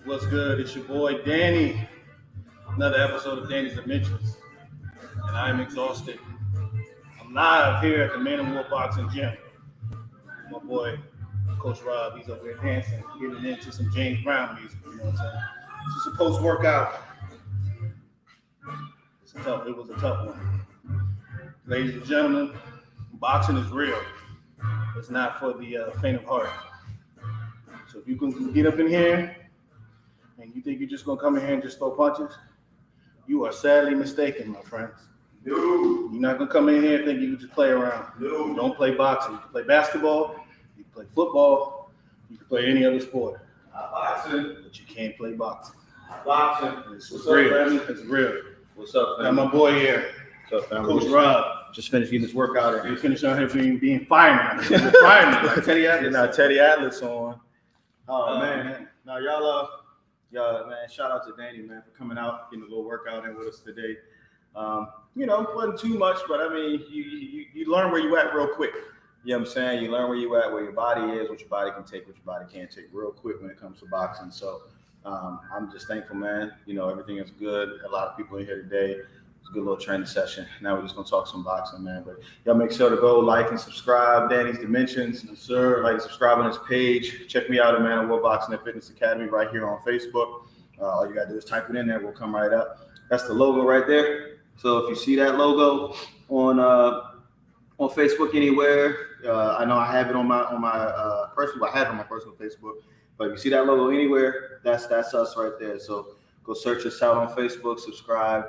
What's good? It's your boy Danny. Another episode of Danny's Dimensions. And I am exhausted. I'm live here at the Man and War Boxing Gym. My boy, Coach Rob, he's over here dancing, getting into some James Brown music. You know what I'm saying? It's just a post workout. It was a tough one. Ladies and gentlemen, boxing is real. It's not for the faint of heart. So if you can get up in here and you think you're just gonna come in here and just throw punches, you are sadly mistaken, my friends. No. You're not gonna come in here and think you can just play around. No. You don't play boxing. You can play basketball, you can play football, you can play any other sport. Boxing. But you can't play boxing. Boxing. It's real. It's real. What's up, Got family? my boy here, What's up, family? Coach Rob. Just finished getting this workout in. You finished out here being fireman. Fireman, like Teddy Atlas. Now Teddy Atlas on. Oh, man. man. Now y'all, man, shout out to Danny, man, for coming out, getting a little workout in with us today. Wasn't too much, but I mean, you learn where you at real quick. You know what I'm saying? You learn where you at, where your body is, what your body can take, what your body can't take real quick when it comes to boxing. So I'm just thankful, man. You know, everything is good. A lot of people in here today. It's a good little training session. Now we're just gonna talk some boxing, man. But y'all make sure to go like and subscribe, Danny's Dimensions. Yes, sir. Like and subscribe on his page. Check me out at Man and War Boxing and Fitness Academy right here on Facebook. All you gotta do is type it in there. We'll come right up. That's the logo right there. So if you see that logo on Facebook anywhere, I know I have it on my personal. I have it on my personal Facebook. But if you see that logo anywhere, that's us right there. So go search us out on Facebook, subscribe,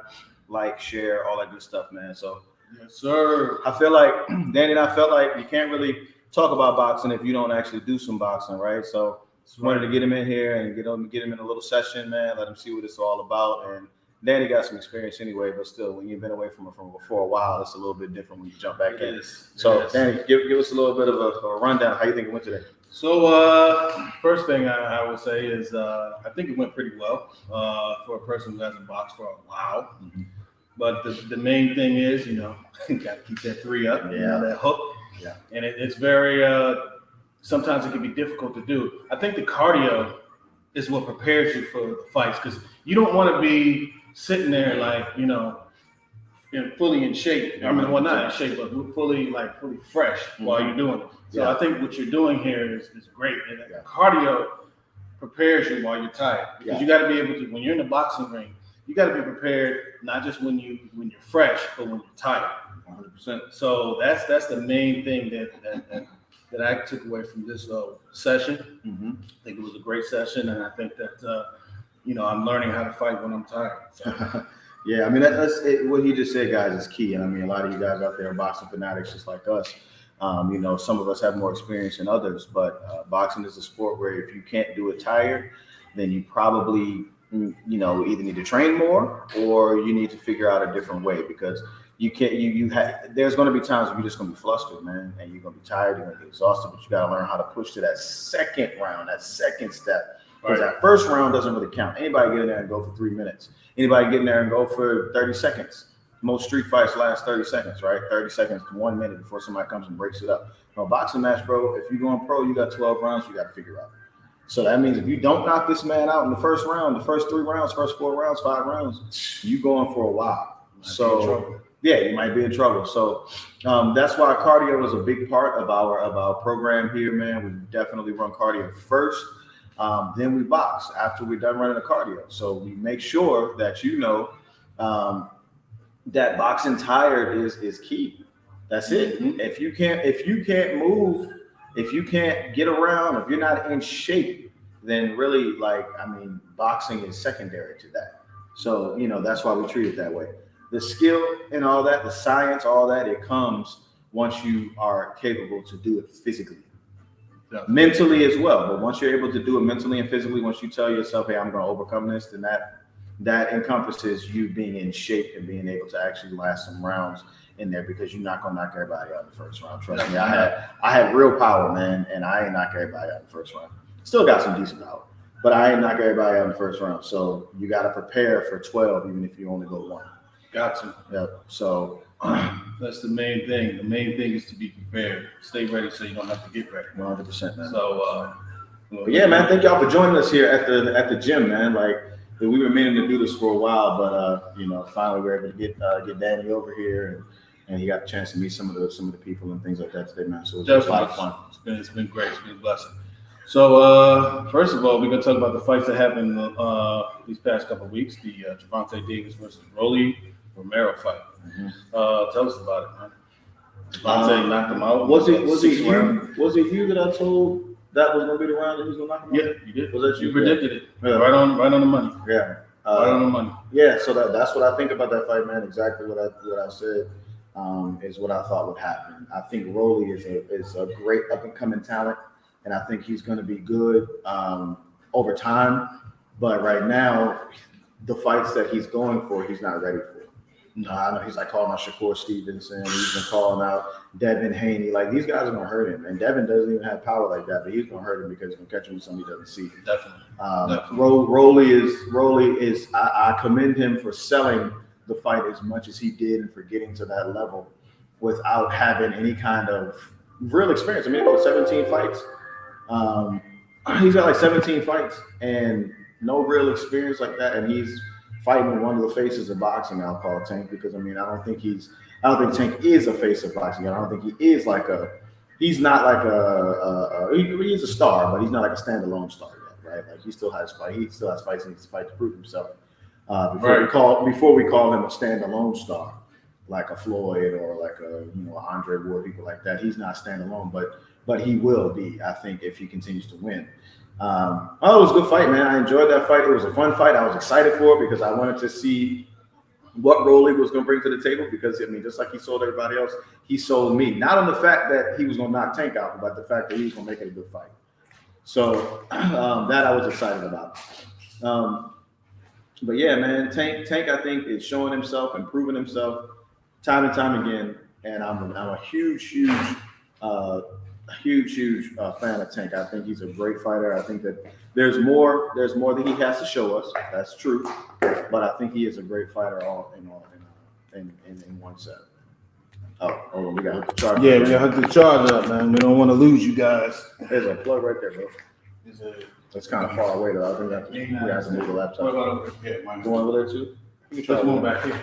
like, share, all that good stuff, man. So Yes, sir. I feel like Danny and I felt like you can't really talk about boxing if you don't actually do some boxing, right? So just wanted to get him in here and get him in a little session, man. Let him see what it's all about. And Danny got some experience anyway, but still, when you've been away from for a while, it's a little bit different when you jump back in. So Danny, give us a little bit of a rundown. How you think it went today? So first thing I would say is I think it went pretty well for a person who hasn't boxed for a while. Mm-hmm. But the main thing is, you know, you got to keep that three up, that hook. Yeah. And it's very, sometimes it can be difficult to do. I think the cardio is what prepares you for the fights because you don't want to be sitting there like, you know, fully in shape. I mean, well, not in shape, but fully fresh while you're doing it. So I think what you're doing here is great. And cardio prepares you while you're tired because you got to be able to, when you're in the boxing ring, you got to be prepared not just when you're fresh, but when you're tired. 100%. So that's the main thing that I took away from this session. Mm-hmm. I think it was a great session, and I think that I'm learning how to fight when I'm tired. So. Yeah, I mean that's it, what he just said, guys, is key. And I mean, a lot of you guys out there are boxing fanatics, just like us. Some of us have more experience than others, but boxing is a sport where if you can't do it tired, then you probably either need to train more or you need to figure out a different way because you can't. There's going to be times when you're just going to be flustered, man, and you're going to be tired, you're going to get exhausted, but you got to learn how to push to that second round, that second step. Because that first round doesn't really count. Anybody get in there and go for 3 minutes. Anybody get in there and go for 30 seconds. Most street fights last 30 seconds, right? 30 seconds to 1 minute before somebody comes and breaks it up. No boxing match, bro, if you're going pro, you got 12 rounds you got to figure out. So that means if you don't knock this man out in the first round, the first 3 rounds, first 4 rounds, 5 rounds, you going for a while. So yeah, you might be in trouble. So that's why cardio is a big part of our program here, man. We definitely run cardio first. Then we box after we're done running the cardio. So we make sure that that boxing tired is key. That's it. Mm-hmm. If you can't move, if you can't get around, if you're not in shape, then really boxing is secondary to that. So, that's why we treat it that way. The skill and all that, the science, all that, it comes once you are capable to do it physically. Definitely. Mentally as well, but once you're able to do it mentally and physically, once you tell yourself, hey, I'm going to overcome this, then that encompasses you being in shape and being able to actually last some rounds in there because you're not going to knock everybody out in the first round. Trust me, I had real power, man, and I ain't knock everybody out in the first round. Still got some decent power, but I ain't knock everybody out in the first round. So you got to prepare for 12, even if you only go 1. Got to. Yep. So that's the main thing. The main thing is to be prepared. Stay ready so you don't have to get ready. 100%. So Well, But yeah, man, thank y'all for joining us here at the gym, man. Like we've been meaning to do this for a while, but finally we were able to get Danny over here, and he got a chance to meet some of the people and things like that today, man. So it was a lot of fun. It's been great. It's been a blessing. So first of all, we're gonna talk about the fights that happened these past couple of weeks. The Gervonta Davis versus Rolly Romero fight. Mm-hmm. Tell us about it, man. Gervonta knocked him out. Was it you that I told that was gonna be the round that he was gonna knock him out? Yeah, you did. Was that you? You predicted it. Yeah. Right on the money. Yeah. Right on the money. Yeah, so that's what I think about that fight, man. Exactly what I said is what I thought would happen. I think Rolly is a great up and coming talent, and I think he's going to be good over time. But right now, the fights that he's going for, he's not ready for. I know he's like calling out Shakur Stevenson. He's been calling out Devin Haney. Like these guys are gonna hurt him, and Devin doesn't even have power like that, but he's gonna hurt him because he's gonna catch him with somebody he doesn't see. Definitely. Rolly is. I commend him for selling the fight as much as he did and for getting to that level without having any kind of real experience. I mean, about 17 fights. He's got like 17 fights and no real experience like that, and he's fighting one of the faces of boxing. I'll call Tank because I don't think Tank is a face of boxing. I don't think he is like he's not like he is a star, but he's not like a standalone star yet, right? Like he still has fights he needs to fight to prove himself. Before we call him a standalone star, like a Floyd or like a Andre Ward, people like that. He's not standalone, but he will be, I think, if he continues to win. It was a good fight, man. I enjoyed that fight. It was a fun fight. I was excited for it because I wanted to see what Rolly was going to bring to the table because, just like he sold everybody else, he sold me. Not on the fact that he was going to knock Tank out, but the fact that he was going to make it a good fight. So that I was excited about. But yeah, man, Tank, I think, is showing himself and proving himself time and time again. And I'm a huge fan of Tank. I think he's a great fighter. I think that there's more that he has to show us. That's true, but I think he is a great fighter all in one set. Oh, we got to hook the charger. Yeah, we got to hook the charger up, man. We don't want to lose you guys. There's a plug right there, bro. It's kind of far away, though. I think we have to move the laptop. What about over here? Go over there too. You can try one back here.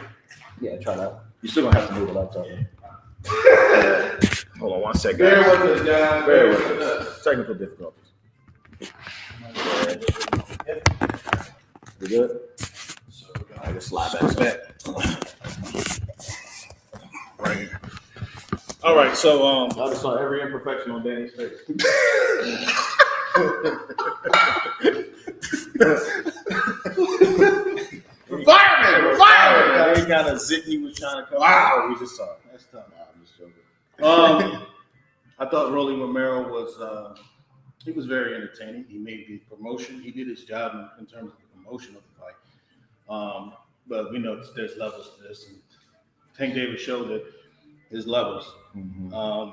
Yeah, try that. You're still gonna have to move the laptop. Hold on 1 second. Bear with us, guys. Bear with us. Technical difficulties. We good? I just slide back. Right here. All right, so I just saw every imperfection on Danny's face. Fire! Any kind of zit he was trying to come. Wow, we just saw it. That's tough. I'm just joking. I thought Rolly Romero was very entertaining. He made the promotion. He did his job in terms of the promotion of the fight. But we know there's levels to this, and Tank Davis showed that his levels. Mm-hmm.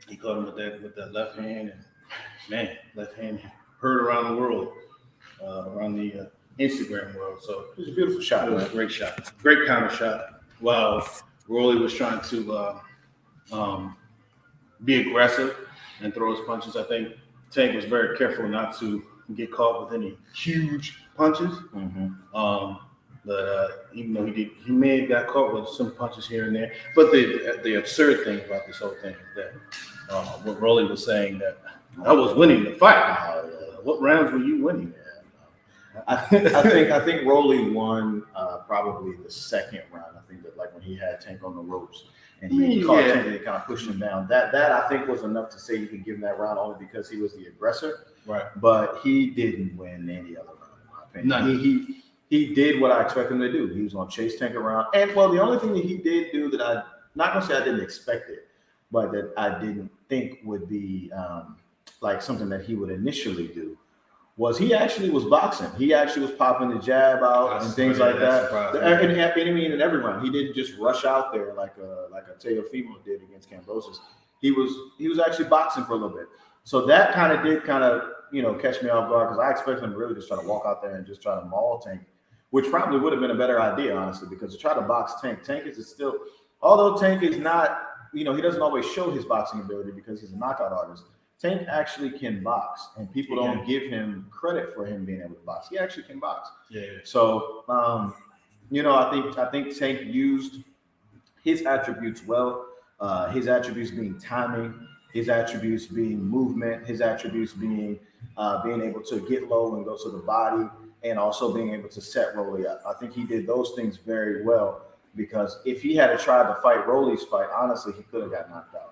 He caught him with that left hand, and man, left hand heard around the world, around the Instagram world. So It was a beautiful shot. it was a great shot, great counter shot. While Rolly was trying to be aggressive and throw his punches, I think Tank was very careful not to get caught with any huge punches. Mm-hmm. But even though he may have got caught with some punches here and there. But the absurd thing about this whole thing is that what Rolly was saying that I was winning the fight. What rounds were you winning? I think Rolly won probably the second round. I think that like when he had Tank on the ropes and he caught Tank and he kind of pushed him down. That I think was enough to say you can give him that round only because he was the aggressor. Right. But he didn't win any other round, in my opinion. He did what I expected him to do. He was going to chase Tank around. And well, the only thing that he did do that I'm not going to say I didn't expect it, but that I didn't think would be like something that he would initially do was he actually was boxing. He actually was popping the jab out and things like that. And in every round, he didn't just rush out there like a Teofimo did against Kambosos. He was actually boxing for a little bit. So that kind of catch me off guard because I expected him to really just try to walk out there and just try to maul Tank, which probably would have been a better idea, honestly, because to try to box Tank is still, although Tank is not, he doesn't always show his boxing ability because he's a knockout artist. Tank actually can box, and people don't give him credit for him being able to box. He actually can box. Yeah. So, I think Tank used his attributes well. His attributes being timing, his attributes being movement, his attributes being able to get low and go to the body, and also being able to set Rolly up. I think he did those things very well, because if he had tried to fight Rolly's fight, honestly, he could have got knocked out.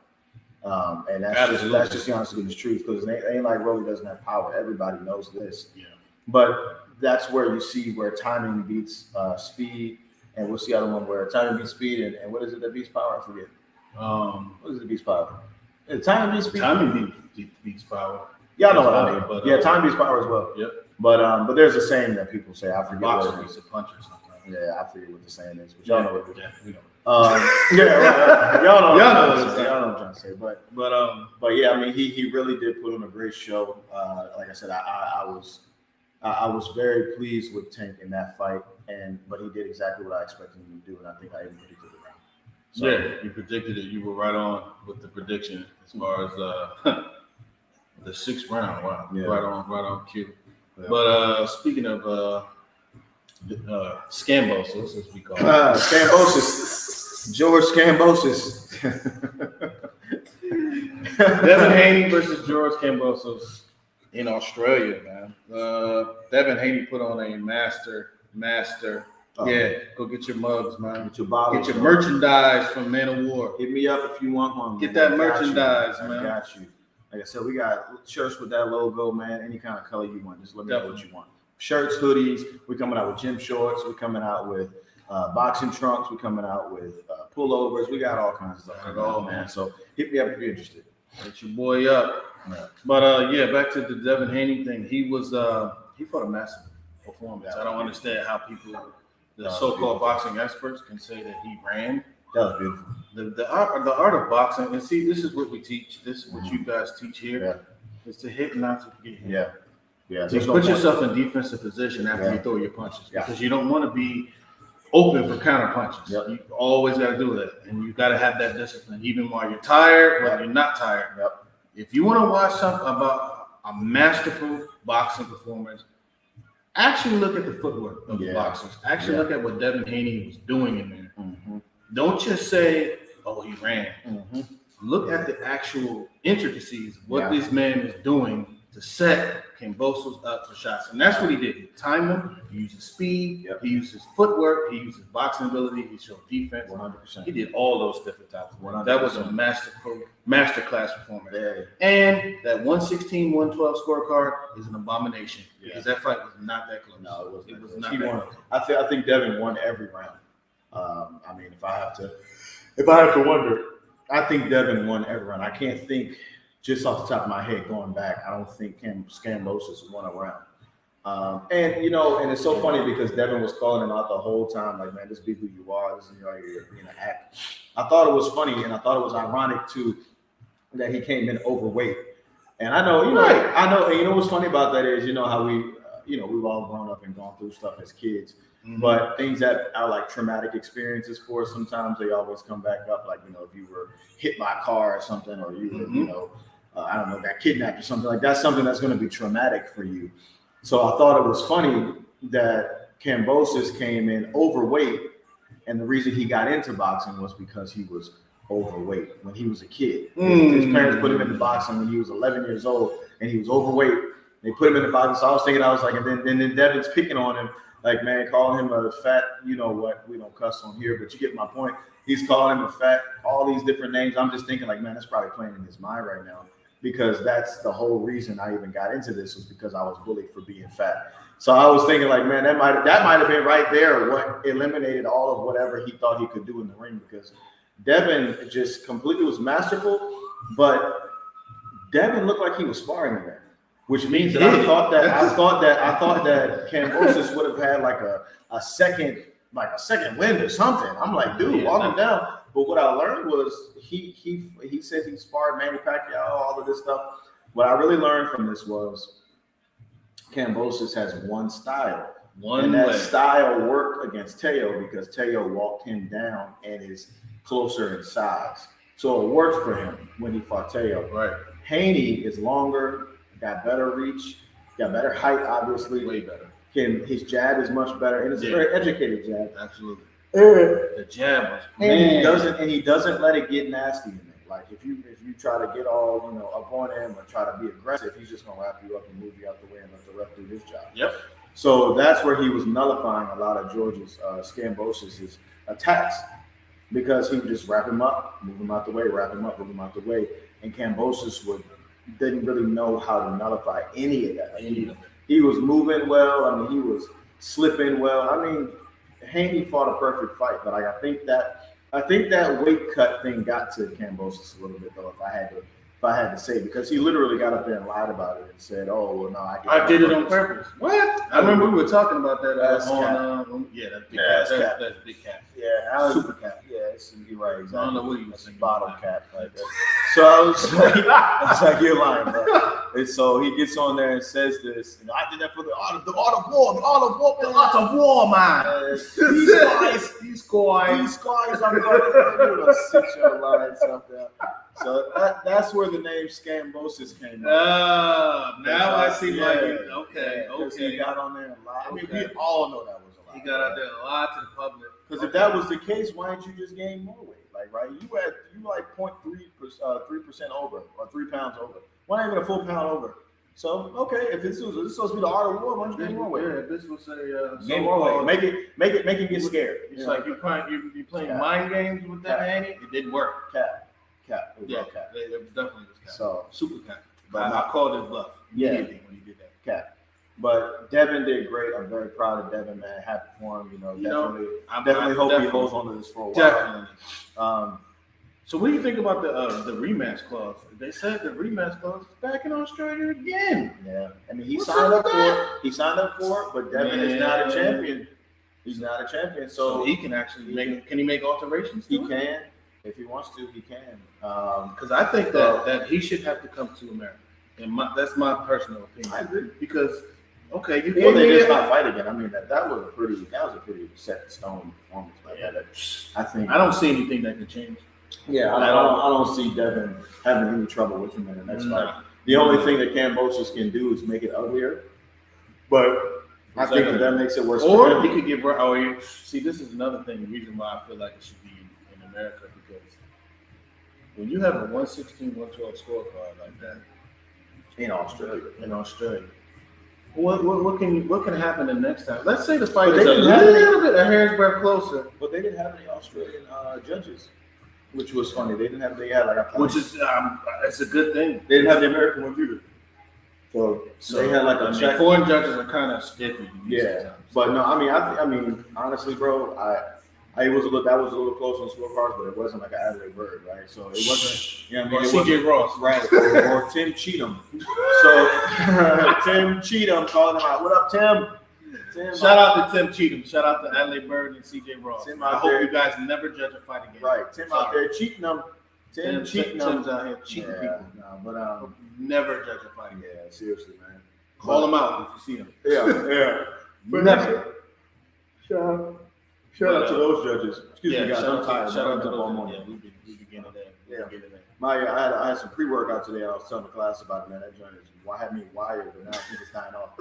And that's just the honest to goodness truth, because it ain't like Rolly doesn't have power. Everybody knows this. Yeah. But that's where you see where timing beats speed, and we'll see the other one where timing beats speed, and what is it that beats power? I forget. What is it that beats power? Timing beats speed. Timing beats power. Y'all know what I mean. But time beats power as well. Yep. But there's a saying that people say. I forget. Boxer beats a puncher sometimes. Yeah, I forget what the saying is, but y'all know what it is. Yeah, we know. Right. Y'all know what I'm trying to say. But yeah, I mean, he really did put on a great show. Like I said, I was very pleased with Tank in that fight, but he did exactly what I expected him to do, and I think I even predicted it right. So, yeah, you predicted it. You were right on with the prediction as far as the 6th round. Wow, yeah. Right on cue. Yeah. But speaking of Scambosis, as we call it, Scambosis, George Scambosis, Devin Haney versus George Scambosis in Australia, man. Devin Haney put on a master. Yeah, go get your mugs, man. Get your bottles. Get your merchandise from Man of War. Hit me up if you want one. Get that merchandise, man. I got you. Like I said, we got shirts with that logo, man. Any kind of color you want. Just let me know what you want. Shirts, hoodies. We're coming out with gym shorts. We're coming out with boxing trunks. We're coming out with pullovers. We got all kinds of stuff. Man. So hit me up if you're interested. Hit your boy up. Yeah. But back to the Devin Haney thing. He fought a massive performance. I don't understand how people, the so-called boxing experts, can say that he ran. That was beautiful. The art of boxing, and see, this is what we teach. This is what you guys teach here. Yeah. Is to hit, not to get hit. Yeah. To put yourself in defensive position after you throw your punches, because you don't want to be open for counter punches. Yep. You always got to do that, and you got to have that discipline, even while you're tired, when you're not tired. Yep. If you want to watch something about a masterful boxing performance, actually look at the footwork of the boxers. Actually look at what Devin Haney was doing in there. Mm-hmm. Don't just say, "Oh, he ran." Mm-hmm. Look at the actual intricacies of what this man is doing to set Kambosos up for shots. And that's what he did. He timed him, he used his speed, he used his footwork, he used his boxing ability, he showed defense. 100%. He did all those different types of work. 100%. That was a masterclass performance. Yeah. And that 116-112 scorecard is an abomination because that fight was not that close. No, it was not that won. close. I think Devin won every round. I mean, if I have to wonder, I think Devin won every round. I can't think just off the top of my head going back. I don't think Scambosis won a round. And it's so funny because Devin was calling him out the whole time, like, man, this be who you are. This is you're being an act. I thought it was funny, and I thought it was ironic too that he came in overweight. And I know, and you know what's funny about that is, how we, we've all grown up and gone through stuff as kids. Mm-hmm. But things that are like traumatic experiences for us, sometimes they always come back up. Like, if you were hit by a car or something, or you were, I don't know, got kidnapped or something, like that's something that's going to be traumatic for you. So I thought it was funny that Kambosos came in overweight, and the reason he got into boxing was because he was overweight when he was a kid. His parents put him into boxing when he was 11 years old, and he was overweight. They put him into boxing. So I was like, and then Devin's picking on him, like, man, calling him a fat, you know what, we don't cuss on here, but you get my point. He's calling him a fat, all these different names. I'm just thinking, like, man, that's probably playing in his mind right now, because that's the whole reason I even got into this, was because I was bullied for being fat. So I was thinking, like, man, that might have been right there what eliminated all of whatever he thought he could do in the ring, because Devin just completely was masterful, but Devin looked like he was sparring in there, which means that I thought that Kambosos would have had like a second wind or something. I'm like, dude, walk him down. But what I learned was he said he sparred Manny Pacquiao, all of this stuff. What I really learned from this was Kambosos has one style. That style worked against Teo because Teo walked him down and is closer in size. So it worked for him when he fought Teo. Right. Haney is longer, got better reach, got better height, obviously. Way better. His jab is much better, and it's a very educated jab. Absolutely. And The jab was he doesn't let it get nasty in there. Like if you try to get all up on him or try to be aggressive, he's just gonna wrap you up and move you out the way and let the ref do his job. Yep. So that's where he was nullifying a lot of George's Scambosis' attacks, because he would just wrap him up, move him out the way, wrap him up, move him out the way, and Kambosos didn't really know how to nullify any of that. Like he was moving well. I mean, he was slipping well. I mean, Haney fought a perfect fight, but I think that weight cut thing got to Kambosos a little bit, though. If I had to say, because he literally got up there and lied about it and said, "Oh, well, no, I did it on purpose." What? I remember we were talking about that That's on that's big cap. That's big cap. Yeah, Super cap. Yeah, you're right. Exactly. I don't know what you were That's a thinking. bottle cap like that. So I was like, you're lying, bro. And so he gets on there and says this, I did that for the art of war, man. These guys, I'm gonna sit your lying self down. So that's where the name Scambosis came from. Now I see why you. Okay. He got on there and lied. I mean, we Okay. all know that was a lie. He got out there and lied to the public. Because if that was the case, why didn't you just gain more weight? Like, right? You like 0.3% over or 3 pounds over. Why not even a full pound over? So okay, if this was supposed to be the art of war, why don't you gain more weight? Yeah, this was a Gain more weight. Make it get scared. It's like you're playing mind games with that Haney. It didn't work. Cap. It was Yeah, all cap. it definitely was cap. So Super cap. But I called his bluff immediately when he did that. cap. But Devin did great. I'm very proud of Devin, man. Happy for him. Definitely hope he holds on to this for a while. Definitely. So what do you think about the rematch clause? They said the rematch clause is back in Australia again. Yeah. I mean, he What's signed up up with for that? it. He signed up for it, but Devin is not a champion. He's not a champion. So he can actually can he make alterations to He it? can. If he wants to, he can. Because I think that he should have to come to America. And that's my personal opinion. I agree. Because okay, you Well, gave they me just that. not fight again. I mean, that was a pretty set in stone performance. I think. I don't see anything that can change. Yeah, I don't see Devin having any trouble with him in the next fight. The only thing that Kambosos can do is make it uglier. But I think that makes it worse. Or for he him. could get see, this is another thing, the reason why I feel like it should be in America, because when you have a 116, 112 scorecard like that in Australia. What can happen the next time? Let's say the fight But is they a didn't have any- little bit a hair's breadth closer, But they didn't have any Australian judges, which was funny. They had like a which is it's a good thing. they didn't have the American ones either. So they had like a check. Foreign judges are kind of stiffy. Yeah, but no, I mean, honestly, bro, that was a little close on scorecards, but it wasn't like an Adelaide Bird, right? So it wasn't, Or CJ Ross, right? Or Tim Cheatham. So Tim Cheatham calling him out. What up, Tim? Shout out to Tim Cheatham. Shout out to Adelaide Bird and CJ Ross. Tim I out hope there. you guys never judge a fight again. Right, Tim out there cheating them. Tim's out here cheating people. No, but Never judge a fight again. yeah, seriously, man. Call him out if you see him. Yeah. But Never. Shout out to those judges. Excuse me, guys. shout I'm tired. out to I'm those. up all morning. Yeah, we begin today. Yeah. We begin today. I had some pre-workout today. I was telling the class about it, man. That joint had me wired, but now I think it's dying off.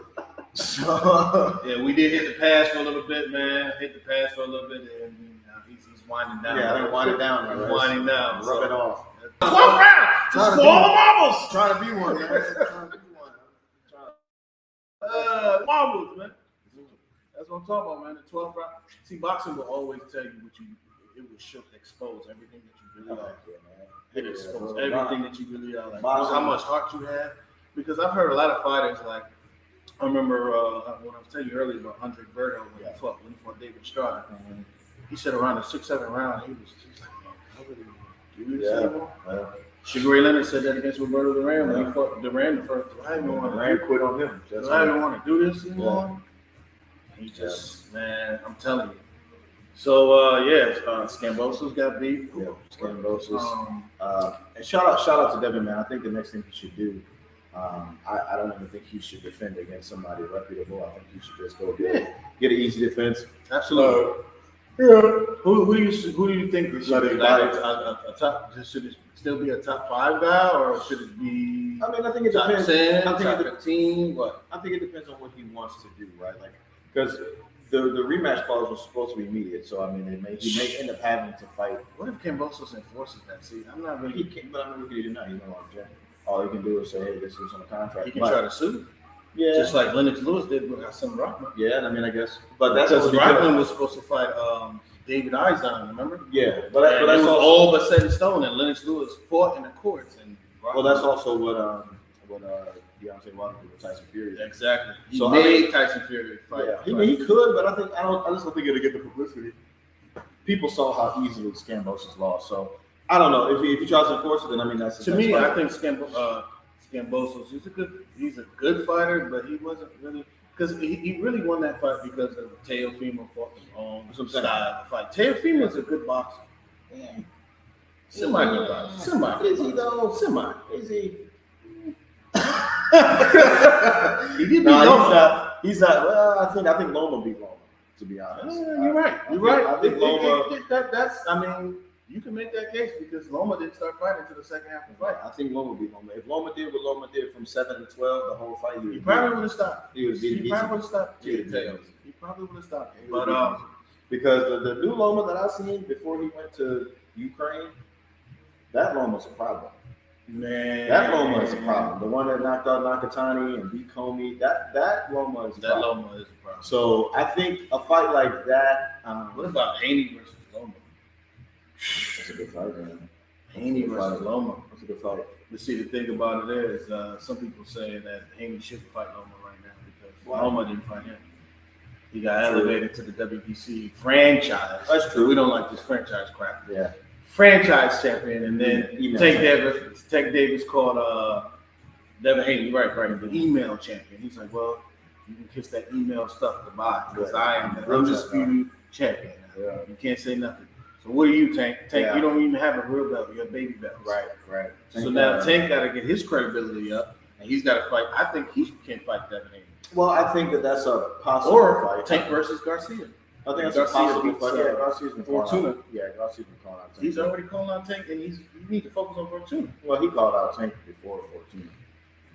So Yeah, we did hit the pass for a little bit, man. Hit the pass for a little bit, and he's winding down. yeah, I didn't wind it down. He's Right? winding down. Rub it off. 12th round. Trying Just to for all the marbles. Trying to be one, man. Trying to be one. Marbles, man. That's what I'm talking about, man. The 12th round. See, boxing will always tell you it will expose everything that you really are. It exposes everything that you really are. Like how much heart you have. Because I've heard a lot of fighters, like, I remember when I was telling you earlier about Andre Berto when he fought David Strada. He said around the 6th-7th round, he was like, man, how would he do this anymore? Sugar Leonard said that against Roberto Duran when he fought Duran the first time. I didn't want Duran quit on him. to do this anymore. He just, man, I'm telling you. So, Scambosos got beat. Yeah, Scambosos. And shout out to Devin, man. I think the next thing he should do, I don't even think he should defend against somebody reputable. I think he should just go get an easy defense. Absolutely. Who do you think it should be? Like a top? Should it still be a top 5 guy, or should it be? I mean, I think it top depends. 10, I think top it, 15. What? I think it depends on what he wants to do, right? Like, because the rematch clause was supposed to be immediate, so I mean, he may end up having to fight. What if Kambosos enforces that? See, I'm not He really. can't, but I mean, what can you do now? He's no longer champion. All he can do is say, "Hey, this is on a contract." He can try to sue, Yeah, just like Lennox Lewis did with Hassan Rockman. yeah. I mean, I guess, but that's Because only Rockman was supposed to fight David Eizon, remember? Yeah, but But that's was also all but set in stone, and Lennox Lewis fought in the courts. And well, that's also what Deontay Wilder did with Tyson Fury. exactly. He So, I made mean- Tyson Fury fight. Yeah, he could, but I just don't think it'll get the publicity. People saw how easily Skambosis lost, so I don't know if he tries to enforce it. Then I mean, that's To me, I think Skambosos he's a good fighter, but he wasn't really because he really won that fight because of Teofimo fought his own That's what I'm saying. style of fight. Teofimo's a good boxer. Semi good boxer. Semi. Is he though? Semi. Is he? He did beat No, Loma. he's not. Well, I think Loma beat Loma. To be honest, You're right. You're I right. think Loma. That's. I mean, you can make that case because Loma didn't start fighting until the second half of the fight. I think Loma beat Loma. If Loma did what Loma did from 7 to 12, the whole fight, He probably would have stopped. He would beat He probably would have stopped. He would beat Tails. He probably would have stopped. He would But because the new Loma that I seen before he went to Ukraine, that Loma's a problem. man, That Loma is a problem. The one that knocked out Nakatani and beat Comey, that Loma is a That problem. Loma is a problem. So I think a fight like that, What about Haney versus Loma? that's a good fight, man. Haney Good versus fight. Loma. That's a good fight. But see, the thing about it is, some people say that Haney shouldn't fight Loma right now because Why? Loma didn't fight him. He got True. elevated to the WBC franchise. That's true. We don't like this franchise crap. Yeah. Franchise champion, and then Email Tank Davis called Devin Haney, right, the email champion. He's like, well, you can kiss that email stuff goodbye because Right. I am the Real undisputed champion. Yeah. You can't say nothing. So what are you, Tank? Tank, Yeah. you don't even have a real belt. You're a baby belt. Right. So now Tank got to get his credibility up, and he's got to fight. I think he can fight Devin Haney. Well, I think that's a possible Or fight. Tank versus Garcia. I think that's Garcia a possible beats, fight. Yeah, Garcia's been calling Fortuna. out. Yeah, Garcia's been calling out Tank. He's already calling out Tank, and you need to focus on Fortuna. Well, he called out Tank before Fortuna.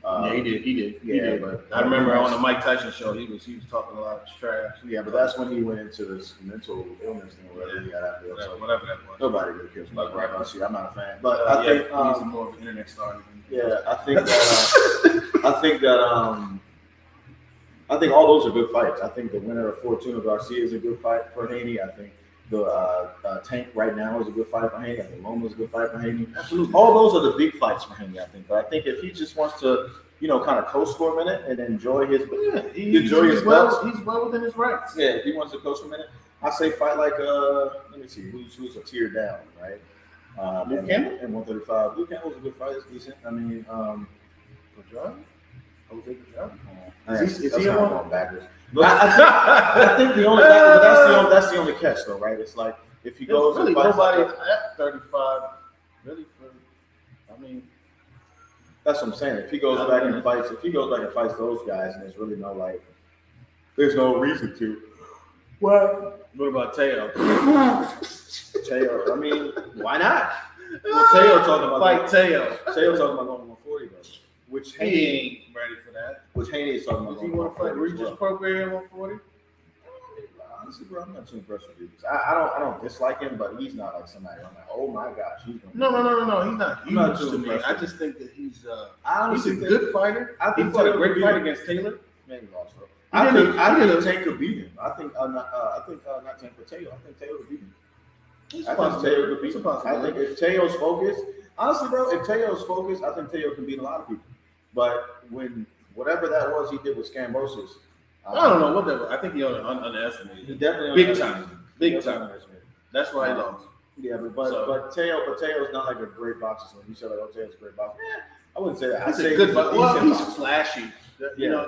Yeah, he did. He yeah, did. but I remember on the Mike Tyson show, he was talking a lot of trash. Yeah, but that's when he went into this mental illness thing, whatever he got out there. So Whatever that was. nobody really cares about Right. Garcia. I'm not a fan, but I think he's more of an internet star. yeah, I think all those are good fights. I think the winner of Fortuna Garcia is a good fight for Haney. I think the Tank right now is a good fight for Haney. I think Loma is a good fight for Haney. Absolutely. All those are the big fights for Haney, I think. But I think if he just wants to, kind of coast for a minute and enjoy his, He's well within his rights. yeah, if he wants to coast for a minute, I say fight like let me see, who's a tier down, right? Luke Campbell? And 135. Luke Campbell's a good fight. It's decent. I mean, Pedrad? Jose Pedrad? is he kind a of one? going backwards. I think the only that's the only catch though, right? It's like if he goes really and fights nobody like at 35 really I mean that's what I'm saying. If he goes back and fights those guys, and there's really there's no reason to. what about Teo? Teo, I mean, why not? Well, Teo talking about fight Teo. Teo talking about going to 140 though, which He Haney ain't ready for that. is talking about Does he going want to fight 140 as Regis well. Prograis at 140? Honestly, bro, I'm not too impressed with Regis. I don't dislike him, but he's not like somebody I'm like, oh my gosh, he's gonna No. He's not I'm not huge too to me. impressed I with just think that he's I honestly a think good fighter. I think he fought a Taylor great could fight beat against Taylor. maybe lost though. He I didn't- think Tank could beat him. I think not Tank, but Teo. I think Teo could beat him. I think Teo could beat him. I think if Teo's focused, honestly, bro, if Teo's focused, I think Teo can beat a lot of people. But when whatever that was he did with Skambosis, I don't know what that was. I think he underestimated. he definitely Big time. Big Definitely time. underestimated. That's why he lost. Yeah, but Teo's not like a great boxer. So when you said like, oh, Teo's a great boxer, I wouldn't say that. He's I'd say a good he's boxer. a Well, decent he's boxer. flashy. Yeah.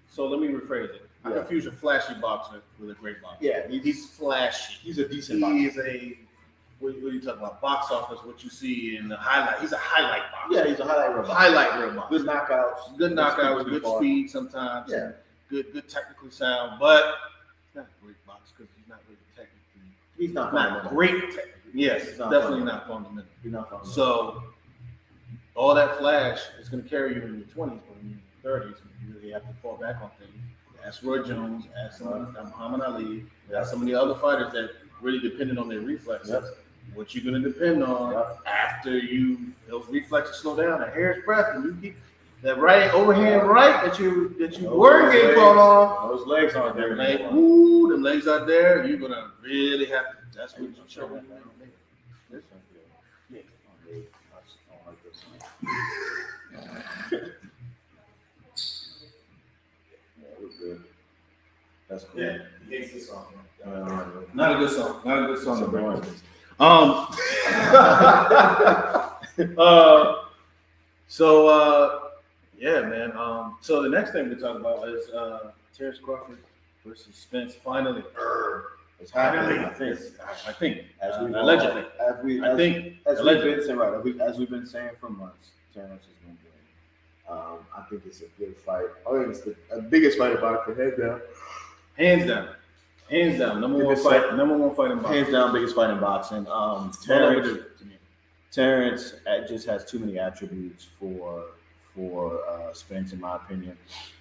So let me rephrase it. I Yeah. confuse a flashy boxer with a great boxer. Yeah, He's flashy. he's a decent He boxer. is a what are you talking about? Box office, what you see in the highlight. He's a highlight boxer. Yeah, he's a highlight reel boxer. Highlight real boxer. Good knockouts. Good knockouts, Good good far. speed sometimes. Yeah. Good technically sound, but he's not a great boxer because he's not really technically He's not great. Yes, He's not definitely fundamental. not fundamental. He's not fundamental. So all that flash is going to carry you in your 20s, but in your 30s, you really have to fall back on things. Ask Roy Jones, ask Muhammad Ali, ask some of the other fighters that really depended on their reflexes. Yep. What you're going to depend on after those reflexes slow down, a hair's breadth, and you keep that right overhand right that you were getting caught on. Those legs aren't there. Them legs out there. You're gonna really have to. That's what you show me. This one, yeah. I don't like this one. Yeah, it was good. That's cool. Yeah, he hates this song. Uh, Not a good song. Not a good song. It's to annoying. bring. Yeah, man. So the next thing we talk about is Terrence Crawford versus Spence. Finally, It's happening. I think. As we've allegedly. As we've been saying for months, Terrence is going to win. I think it's a good fight. I think it's the biggest fight about the head down. Hands down. Number one fight in boxing. Hands down, biggest fight in boxing. Terrence just has too many attributes for Spence, in my opinion.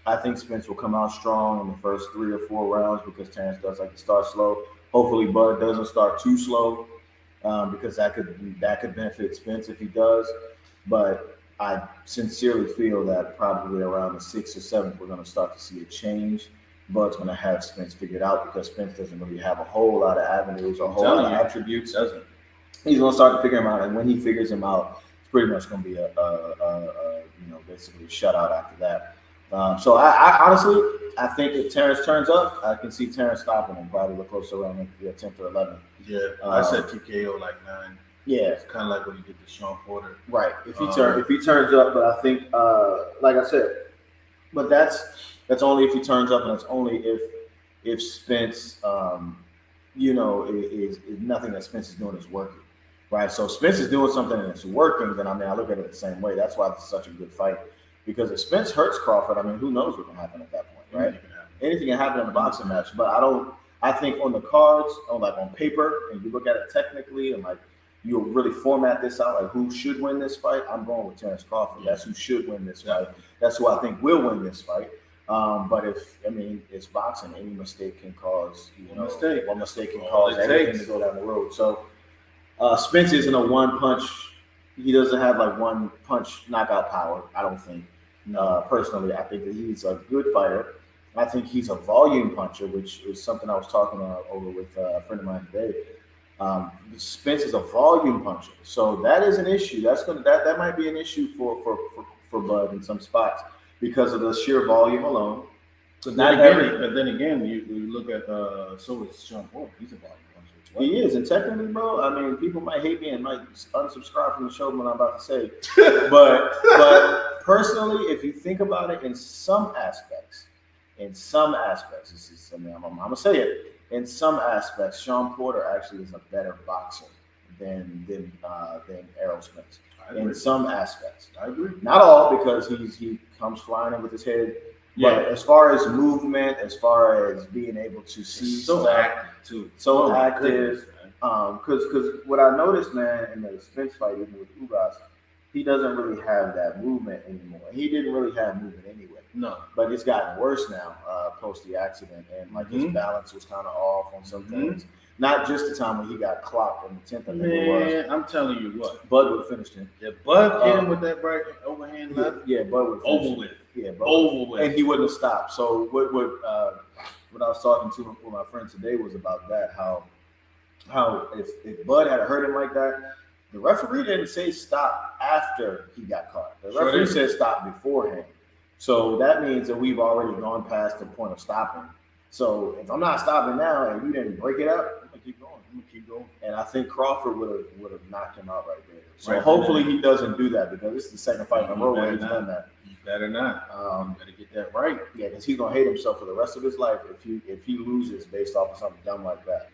I think Spence will come out strong in the first 3 or 4 rounds because Terrence does like to start slow. Hopefully, Bud doesn't start too slow because that could benefit Spence if he does. But I sincerely feel that probably around the 6th or 7th, we're going to start to see a change. Bud's going to have Spence figured out because Spence doesn't really have a whole lot of avenues or a whole lot of attributes. He's going to start to figure him out, and when he figures him out, it's pretty much going to be basically a shutout after that. So I honestly, I think if Terrence turns up, I can see Terrence stopping him probably close around the 10th or 11th. Yeah, I said TKO like 9. Yeah, it's kind of like what he did to Sean Porter. Right. If he turns up, but I think, like I said, but that's only if he turns up, and that's only if Spence, is nothing that Spence is doing is working. Right, so Spence is doing something that's working, then I look at it the same way. That's why it's such a good fight. Because if Spence hurts Crawford, who knows what can happen at that point, right? Anything can happen in a boxing match. But I think on the cards, on paper, and you look at it technically, and you'll really format this out, who should win this fight, I'm going with Terrence Crawford. That's who should win this fight. That's who I think will win this fight. But it's boxing. Any mistake can cause, one mistake can cause everything to go down the road. So, Spence isn't a one punch. He doesn't have one punch knockout power. I don't think. Personally, I think that he's a good fighter. I think he's a volume puncher, which is something I was talking over with a friend of mine today. Spence is a volume puncher, so that is an issue. That might be an issue for Bud in some spots because of the sheer volume alone. But then again, you look at so is Sean Porter. He's a volume. He is, and technically, bro, people might hate me and might unsubscribe from the show what I'm about to say. but personally, if you think about it in some aspects, this is I'm gonna say it. In some aspects, Sean Porter actually is a better boxer than Errol Spence. In some aspects. I agree. Not all, because he comes flying in with his head. Yeah. But as far as movement, as far as being able to see, so active too. So active. Because what I noticed, man, in the Spence fight, even with Ugas, he doesn't really have that movement anymore. He didn't really have movement anyway. No. But it's gotten worse now post the accident, and his balance was kind of off on some things. Not just the time when he got clocked in the 10th, I think it was. I'm telling you what. Bud would have finished him. Yeah, Bud hit him with that right overhand left. Yeah, Bud would have finished over with. Yeah, over with. And he wouldn't have stopped. So what I was talking to with my friend today was about that, how if Bud had hurt him like that, the referee didn't say stop after he got caught. The referee said stop beforehand. So that means that we've already gone past the point of stopping. So if I'm not stopping now and you didn't break it up, I'm gonna keep going. And I think Crawford would have knocked him out right there. So hopefully he doesn't do that, because this is the second fight in a row where he's done that. You better not. You better get that right. Yeah, because he's gonna hate himself for the rest of his life if he loses based off of something dumb like that.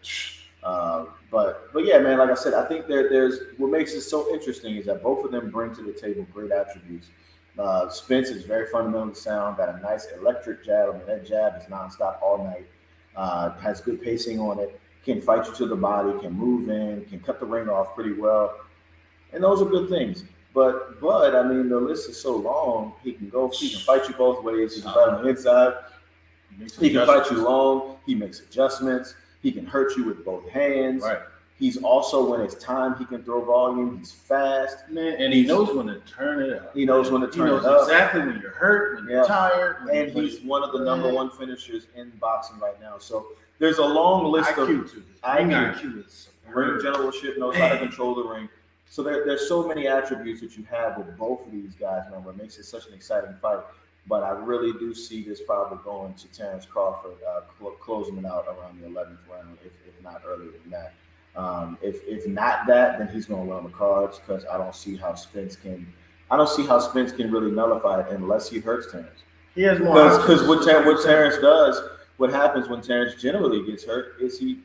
But yeah, man, like I said, I think there's what makes it so interesting is that both of them bring to the table great attributes. Spence is very fundamentally sound, got a nice electric jab. That jab is nonstop all night. Has good pacing on it. can fight you to the body, can move in, can cut the ring off pretty well, and those are good things. But I mean, the list is so long. He can fight you both ways. He can fight on the inside. He can fight you long. He makes adjustments. He can hurt you with both hands. Right. He's also, when it's time, he can throw volume. He's fast. Man, and he knows when to turn it up. He knows when to turn it up. He knows exactly when you're hurt, when you're tired. And he's one of the number one finishers in boxing right now. So there's a long list of IQ is ring generalship, knows how to control the ring. So there's so many attributes that you have with both of these guys, man, what makes it such an exciting fight. But I really do see this probably going to Terrence Crawford, closing it out around the 11th round, if not earlier than that. If not that, then he's going to run the cards because I don't see how Spence can really nullify it unless he hurts Terrence. He has more because what Terrence does, what happens when Terrence generally gets hurt is he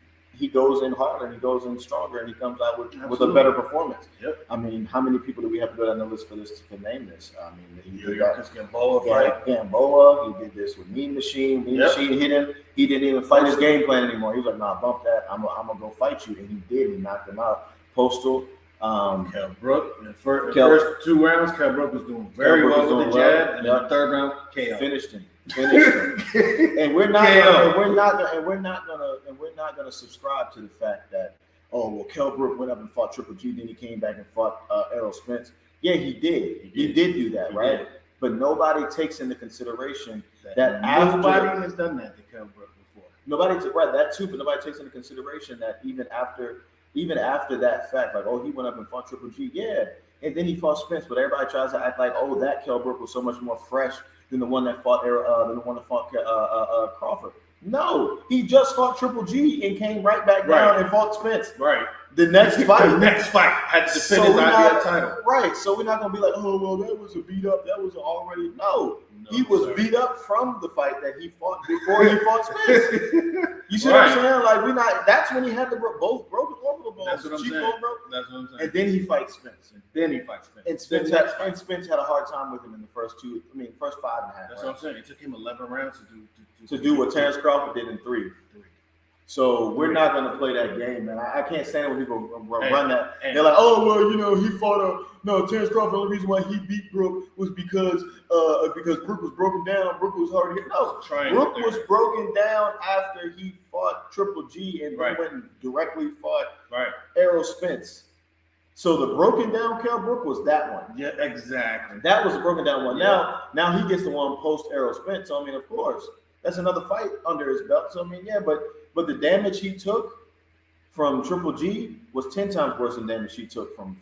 goes in harder and he goes in stronger and he comes out with a better performance. Yep. I mean, how many people do we have to go down the list for this to name this? I mean, he did that. Gamboa fight. Gamboa. He did this with Mean Machine. Mean Machine hit him. He didn't even fight his game plan anymore. He was like, "Nah, bump that. I'm gonna go fight you," and he did. He knocked him out. Postal. Kell Brook. In the first 2 rounds, Kell Brook was doing very well with the jab, and in the 3rd round, KO. Finished him. And we're not gonna subscribe to the fact that Kell Brook went up and fought Triple G, then he came back and fought Errol Spence. Yeah, he did. He did do that, right? Did. But nobody takes into consideration that nobody has done that to Kell Brook before. That too, but nobody takes into consideration that even after that fact, like, he went up and fought Triple G, and then he fought Spence, but everybody tries to act like, that Kell Brook was so much more fresh than the one that fought Crawford. No, he just fought Triple G and came right back down and fought Spence. Right. The next fight had to defend his IBF title. Right. So we're not gonna be like, that was a beat up. That was already he was beat up from the fight that he fought before he fought Spence. You see what I'm saying? Like that's when he had both broken orbital bones. That's what I'm saying. That's what I'm saying. And then he fights Spence. And Spence had a hard time with him in the first 5 and a half. That's what I'm saying. It took him 11 rounds to do what Terrence Crawford did in 3. So we're not going to play that game, man. I can't stand when people run that. They're like, he fought Terrence Crawford. The only reason why he beat Brook was because Brook was broken down. Brook was hard to hit. No, Brook was broken down after he fought Triple G and went and directly fought Errol Spence. So the broken down Kell Brook was that one. Yeah, exactly. That was the broken down one. Yeah. Now he gets the one post Errol Spence. So I mean, of course, that's another fight under his belt. So I mean, but the damage he took from Triple G was 10 times worse than damage he took from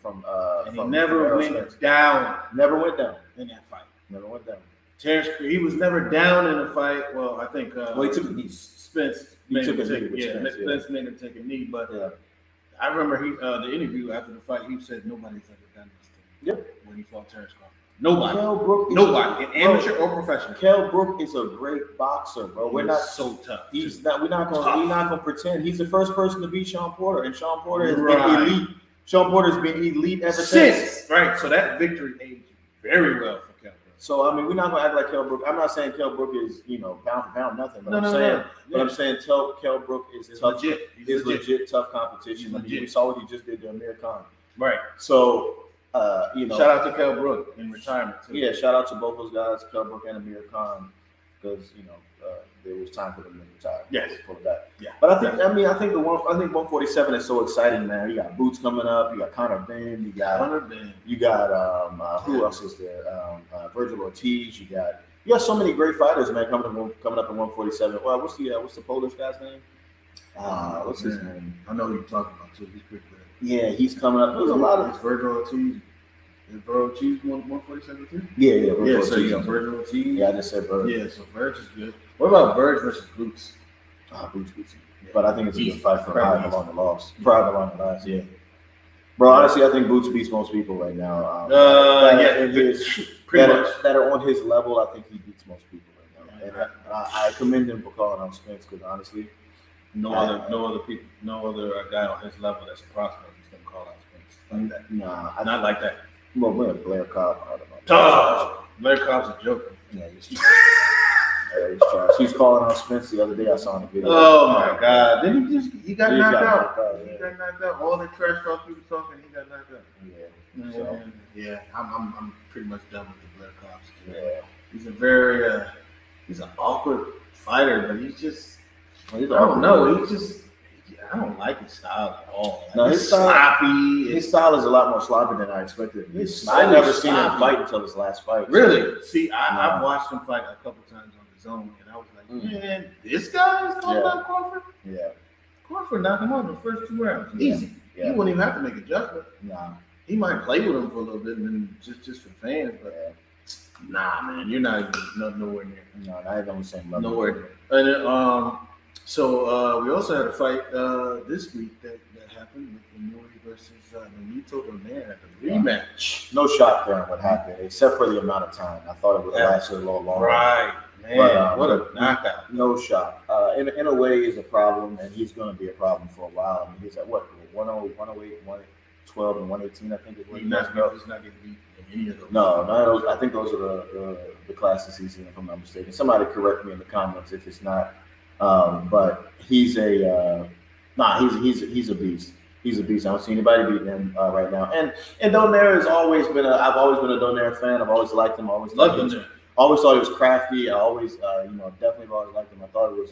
he never went down. Never went down in that fight. Never went down. Terrence, he was never down in a fight. Well, I think he took a knee. Spence made him take a knee. But I remember the interview after the fight. He said nobody's ever done this to him. When he fought Terrence Crawford. Nobody, amateur or professional. Kell Brook is a great boxer, bro. We're not so tough. We're not gonna pretend. He's the first person to beat Sean Porter, and Sean Porter has been elite. Sean Porter's been elite ever since. Right. So that victory aged very well for Kell Brook. So I mean, we're not gonna act like Kell Brook. I'm not saying Kell Brook is pound for pound nothing. But I'm saying Kell Brook is tough. He's legit tough competition. I mean, we saw what he just did to Amir Khan. Right. So. Shout out to Kell Brook in retirement too. Yeah, shout out to both those guys, Kell Brook and Amir Khan, because there was time for them to retire. Yes, pull it back. Yeah, but I think 147 is so exciting, man. You got Boots coming up. You got Conor Benn. You got who else is there? Virgil Ortiz. You got so many great fighters, man, coming up in 147. Well, what's the Polish guy's name? What's his name? I know who you're talking about too. He's pretty good. Yeah, he's coming up. There's a lot of Virgil Ortiz. Is Virgil Ortiz 147 too? Yeah. Virgil Ortiz. Yeah, I just said Virgil. Yeah, so Virg is good. What about Virg versus Boots? Boots. Yeah. But I think it's a good fight for however long the loss. Yeah. Bro, honestly, I think Boots beats most people right now. That are on his level. I think he beats most people right now. And I commend him for calling out Spence because honestly, no other guy on his level that's a prospect is gonna call out Spence like that. Nah, not like that. Well, we're Blair Cobb. Blair Cobb's a joker. Yeah, Yeah, he's trash. He was calling out Spence the other day. I saw in the video. Oh my God! Then he got He knocked got out. knocked out, yeah. He got knocked out. All the trash talk he was talking, he got knocked out. Yeah. So, Yeah, I'm pretty much done with the Blair Cops. yeah. He's a very he's an awkward fighter, but he's just Well, he's I don't awkward. know. He's just I don't like his style at all. Like, No, he's his style- sloppy. His style is a lot more sloppy than I expected. He's I so never seen him sloppy. fight until his last fight. Really? See, I've No. watched him fight a couple times on the zone, and I was like, Mm. man, this guy is calling Yeah. out Crawford. Yeah. Crawford knocked him out in the first 2 rounds. Yeah. Easy. He Yeah. wouldn't even have to make adjustment. Nah. He might play with him for a little bit, and then just for fans, but Yeah. nah, man, you're not even nowhere near. No, not even on the same level. Nowhere near. And then, so we also had a fight this week that happened with Inouye versus Nonito Donaire at the rematch. No shock there on what happened, except for the amount of time. I thought it would have lasted a little longer. Right, man. But, what a knockout. No shock. In a way, is a problem, and he's going to be a problem for a while. I mean, he's at what, 108, 112, and 118, I think is what He's he not, messed up. he's not getting beat in any of those. No, none of those. I think those are the classes he's in, if I'm not mistaken. Somebody correct me in the comments if it's not. But he's he's a beast. He's a beast. I don't see anybody beating him right now. And Donaire has always been I've always been a Donaire fan. I've always liked him. Always Loved liked him. Always thought he was crafty. I always definitely have always liked him. I thought it was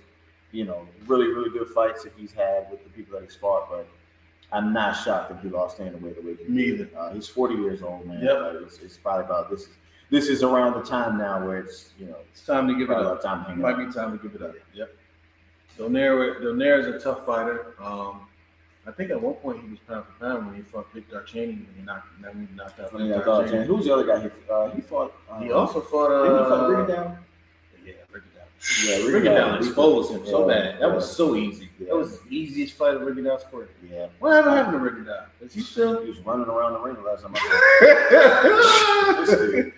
really really good fights that he's had with the people that he's fought. But I'm not shocked that he lost Dana White the way he did. Neither. He's 40 years old, man. Yep. Like, it's probably about this. This is around the time now where it's It's time to give it probably up. about time to hang Might up. be time to give it up. Yep. Donaire is a tough fighter. I think at one point he was pound for pound when he fought Vic Darchaney and he knocked out Vic Yeah, I thought, Darchaney. who's the other guy he fought? He also fought didn't he fight Rigondeaux? Yeah, Rigondeaux. Yeah, Rigondeaux exposed him so Yeah, bad. That was yeah. so easy. Yeah. That was the easiest fight of Rigondeaux's career. Yeah, Whatever happened to Rigondeaux? Is he still? he was running around the ring the last time I saw him. This dude.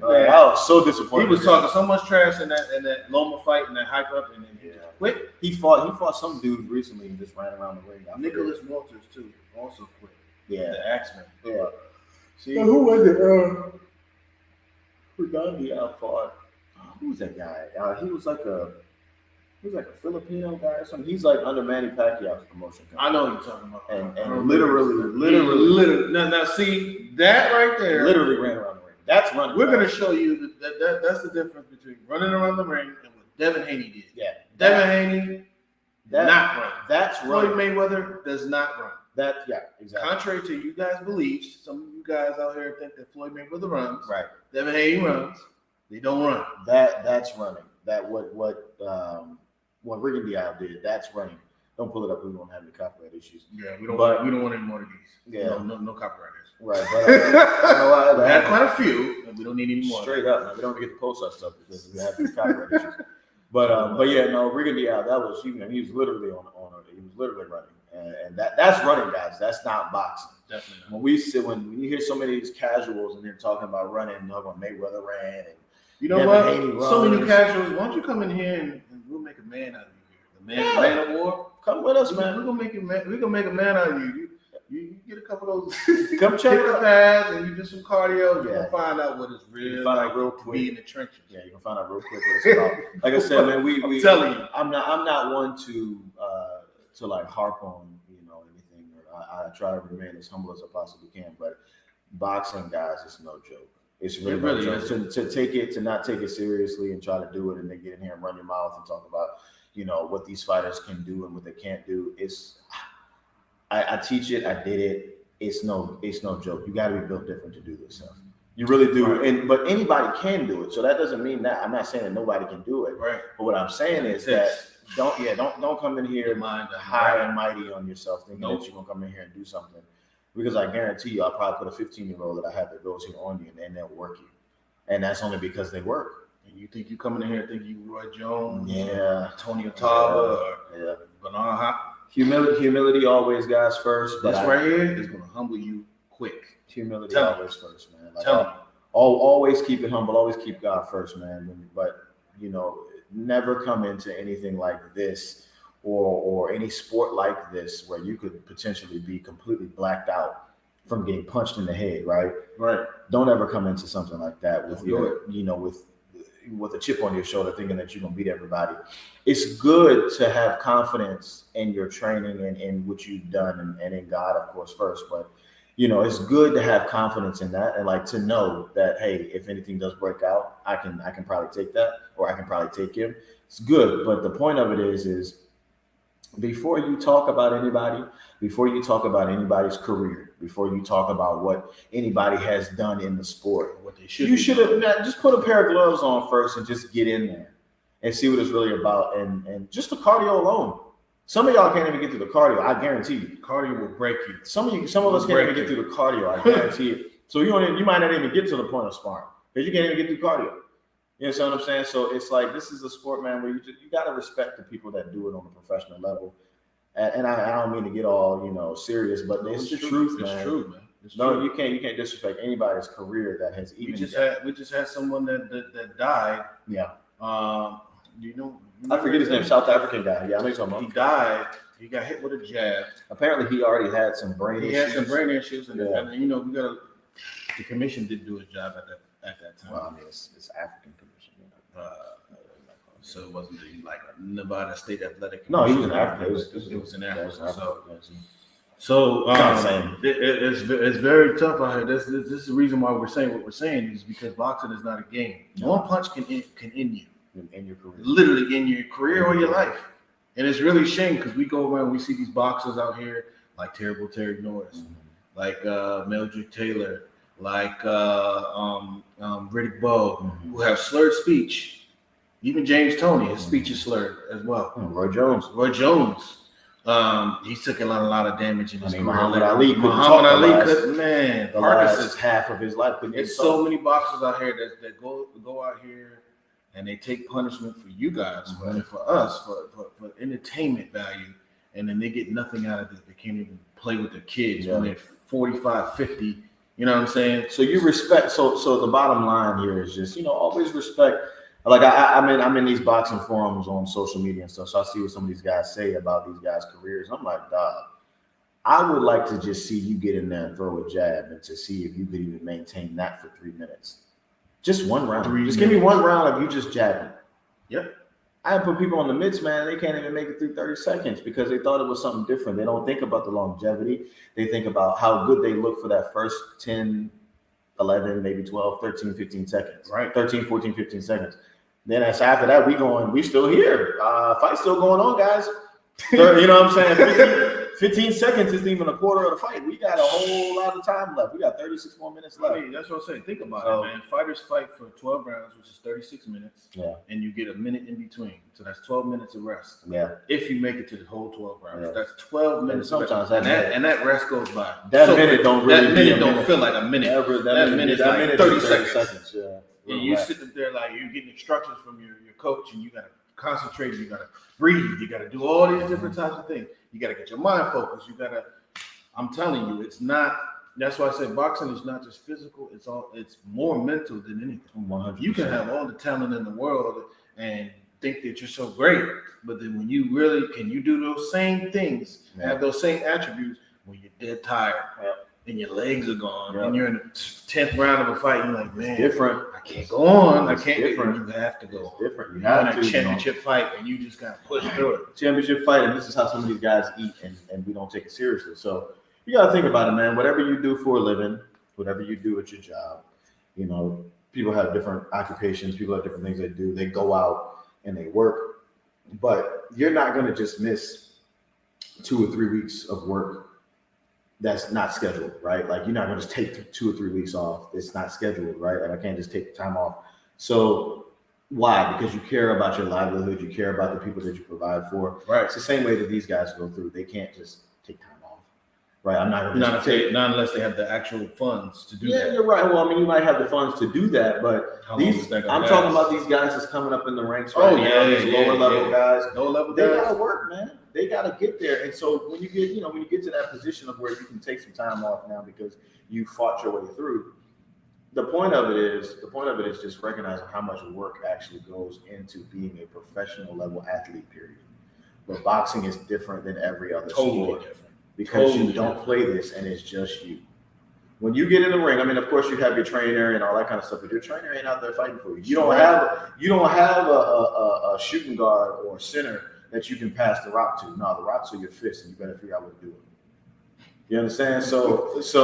I was so disappointed. He was talking so much trash in that Loma fight and that hype up, and then he just quit. He fought some dude recently and just ran around the ring. I forget. Nicholas Walters too also quit. Yeah. The Axeman. Yeah. See, Who was it? Rigondeaux fought. Who was that guy? He was like a Filipino guy or something. He's like under Manny Pacquiao's promotion company. I know what you're talking about. And literally Now, see that right there. literally ran around the ring. That's running. We're gonna show you that's the difference between running around the ring and what Devin Haney did. Yeah. Devin Haney not run. That's Floyd running. Mayweather does not run. Exactly. Contrary to you guys' beliefs, some of you guys out here think that Floyd Mayweather runs. Right. Devin Haney runs. They don't run. That's running. That what Rigondeaux did. That's running. Don't pull it up. We won't have any copyright issues. Yeah, we But- don't want any more of these. Yeah. No copywriters. Right. But you know We what? had quite a few, and we don't need any more. Straight up, man. We don't get the post up stuff because we have these copyright issues. But yeah, no, Rigondeaux, that was he was literally on it. He was literally running, and that's running, guys. That's not boxing. Definitely not. When you hear so many of these casuals and they're talking about running, talking about Mayweather ran, and You know Devin what? Haney So many runs. casuals. Why don't you come in here and we'll make a man out of you here? The man of war. come with us, We're man. gonna make it. We're gonna make a man out of you. You get a couple of those. Come check Pick it up out. pads and you do some cardio. You're Yeah. gonna find out what it's You real. find out like real to quick. Be in the trenches. Yeah, you can find out real quick what it's about. Like I said, man, we I'm telling you. I'm not one to like harp on anything. I try to remain as humble as I possibly can, but boxing, guys, is no joke. It's really, It really no joke. To not take it seriously and try to do it and then get in here and run your mouth and talk about what these fighters can do and what they can't do. I teach it. I did it. It's no joke. You got to be built different to do this stuff. You really do. Right. But anybody can do it. So that doesn't mean that. I'm not saying that nobody can do it. Right. But what I'm saying is that don't come in here Mind high and mighty on yourself thinking Nope. that you're gonna come in here and do something. Because I guarantee you, I'll probably put a 15-year-old that I have that goes here on you and they'll work you. And that's only because they work. And you think you coming in here thinking you Roy Jones, Yeah. Tony Otava, or Yeah. Bernard Hopkins. Humility always, guys, first. But This right here is gonna humble you quick. humility Tell me. always first, man. Like, Tell me. always keep it humble. Always keep God first, man. But never come into anything like this or any sport like this where you could potentially be completely blacked out from getting punched in the head. Right. Right. Don't ever come into something like that with Don't do with with a chip on your shoulder, thinking that you're gonna beat everybody. It's good to have confidence in your training and in what you've done, and in God, of course, first. But it's good to have confidence in that, and like to know that, hey, if anything does break out, I can probably take that, or I can probably take him. It's good, but the point of it is before you talk about anybody, before you talk about anybody's career, before you talk about what anybody has done in the sport, what they should you should have just put a pair of gloves on first and just get in there and see what it's really about. And just the cardio alone. Some of y'all can't even get through the cardio. I guarantee you. Cardio will break you. Some of us can't even get through the cardio. I guarantee it. So you might not even get to the point of sparring because you can't even get through cardio. You know what I'm saying? So it's like, this is a sport, man, where you got to respect the people that do it on a professional level. And I don't mean to get all, serious, but it's the truth, man. It's true, man. No, you can't disrespect anybody's career that has even. We just had someone that died. Yeah. I forget his name. South African guy. Yeah, I know you're talking about. He died. He got hit with a jab. Apparently, he already had some brain issues. He had some brain issues, and yeah. The commission didn't do his job at that time. Well, I mean, it's African commission. So it wasn't like a Nevada State Athletic. No, he was in Africa. It was in Africa. So it's very tough out here. This is the reason why we're saying what we're saying, is because boxing is not a game. One punch can end you in your career, literally in your career or your life. And it's really a shame because we go around, we see these boxers out here like Terrible Terry Norris, like Mildred Taylor, like Riddick Bowe, who have slurred speech. Even James Toney, his speech is slurred as well. Roy Jones, he took a lot of damage in his career. Muhammad Ali couldn't, man. The last half of his life. It's so many boxers out here that go out here and they take punishment for you guys, for us, for entertainment value, and then they get nothing out of it. They can't even play with their kids when they're 45, 50. You know what I'm saying? So you respect. So the bottom line here is just, always respect. Like I'm in these boxing forums on social media and stuff, so I see what some of these guys say about these guys' careers. I'm like, dog, I would like to just see you get in there and throw a jab and to see if you could even maintain that for 3 minutes. Just one round. Just give me one round of you just jabbing. Yep. I put people on the mitts, man. They can't even make it through 30 seconds because they thought it was something different. They don't think about the longevity. They think about how good they look for that first 10, 11, maybe 12, 13, 15 seconds. Right. 13, 14, 15 seconds. Then after that, we still here. Fight's still going on, guys. You know what I'm saying? 15 seconds isn't even a quarter of the fight. We got a whole lot of time left. We got 36 more minutes left. I mean, that's what I'm saying. Think about it, man. Fighters fight for 12 rounds, which is 36 minutes. Yeah. And you get a minute in between. So that's 12 minutes of rest. Yeah. If you make it to the whole 12 rounds. Yeah. That's 12 minutes. And sometimes that rest goes by. That minute don't feel like a minute. That minute like 30 seconds. Yeah. And you sitting there like you're getting instructions from your coach, and you got to concentrate, you got to breathe, you got to do all these different types of things. You got to get your mind focused. I'm telling you, it's not. That's why I say boxing is not just physical. It's more mental than anything. 100%. You can have all the talent in the world and think that you're so great, but then when you really can, you do those same things, have those same attributes when you're dead tired. And your legs are gone, and you're in the 10th round of a fight. You're like, man, it's different. I can't go on. It's I can't. Different. You have to go. It's different. You You're have in a championship fight, and you just got to push through it. Championship fight, and this is how some of these guys eat, and we don't take it seriously. So you got to think about it, man. Whatever you do for a living, whatever you do at your job, people have different occupations. People have different things they do. They go out and they work, but you're not going to just miss 2 or 3 weeks of work. That's not scheduled, right? Like you're not gonna just take 2 or 3 weeks off. It's not scheduled, right? Like I can't just take time off. So why? Because you care about your livelihood. You care about the people that you provide for. Right. It's the same way that these guys go through. They can't just take time off, right? I'm not gonna not unless they have the actual funds to do that. Yeah, you're right. Well, I mean, you might have the funds to do that, but I'm talking about these guys that's coming up in the ranks right now. These lower level guys. They gotta work, man. They got to get there. And so when you get to that position of where you can take some time off now because you fought your way through, the point of it is just recognizing how much work actually goes into being a professional level athlete, period. But boxing is different than every other sport different. because you don't play this and it's just you. When you get in the ring, I mean, of course, you have your trainer and all that kind of stuff, but your trainer ain't out there fighting for you. You don't have a shooting guard or a center that you can pass the rock to. No, the rock's to your fist, and you better figure out what to do with it. You understand? So it's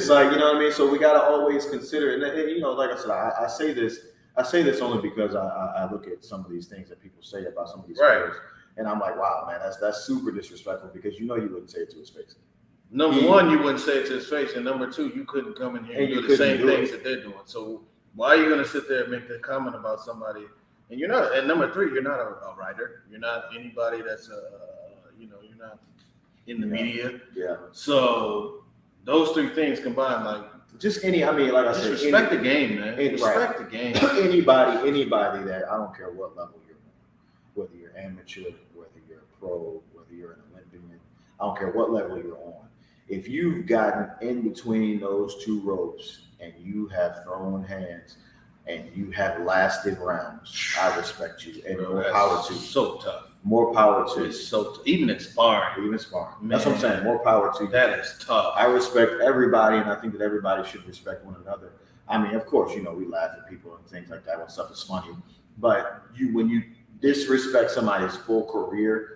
like you know what I mean. So we got to always consider, and you know, like I said, I say this only because I look at some of these things that people say about some of these players, and I'm like, wow, man, that's super disrespectful because you wouldn't say it to his face. Number one, you wouldn't say it to his face, and number two, you couldn't come in here and do the same things that they're doing. So why are you going to sit there and make that comment about somebody? And you're not. And number three, you're not a writer. You're not anybody that's you're not in the media. Yeah. So those three things combined, like just I mean, like I said, respect the game, man. Respect the game. Anybody that I don't care what level you're on, whether you're amateur, whether you're a pro, whether you're an Olympian, I don't care what level you're on. If you've gotten in between those two ropes and you have thrown hands and you have lasted rounds, I respect you. And more power to you. So tough. More power to you. It's so even in sparring. Man, that's what I'm saying. More power to you. That is tough. I respect everybody, and I think that everybody should respect one another. I mean, of course, we laugh at people and things like that when stuff is funny. But when you disrespect somebody's full career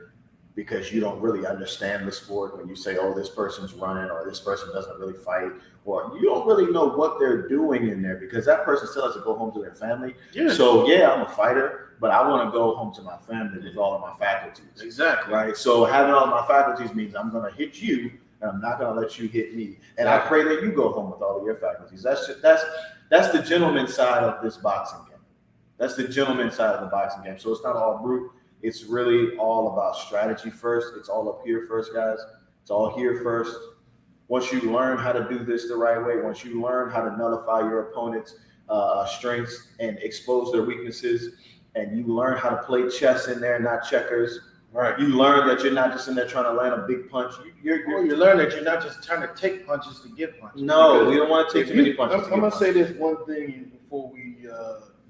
because you don't really understand the sport, when you say, oh, this person's running or this person doesn't really fight, or you don't really know what they're doing in there because that person still has to go home to their family. Yeah. So, yeah, I'm a fighter, but I want to go home to my family with all of my faculties. Exactly. Right? So having all of my faculties means I'm going to hit you and I'm not going to let you hit me. And I pray that you go home with all of your faculties. That's the gentleman's side of this boxing game. That's the gentleman's side of the boxing game. So it's not all brute. It's really all about strategy first. It's all up here first, guys. It's all here first. Once you learn how to do this the right way, once you learn how to nullify your opponent's strengths and expose their weaknesses, and you learn how to play chess in there, not checkers. Right. You learn that you're not just in there trying to land a big punch. You learn that you're not just trying to take punches to get punches. No, we don't want to take too many punches. I'm going to say this one thing before we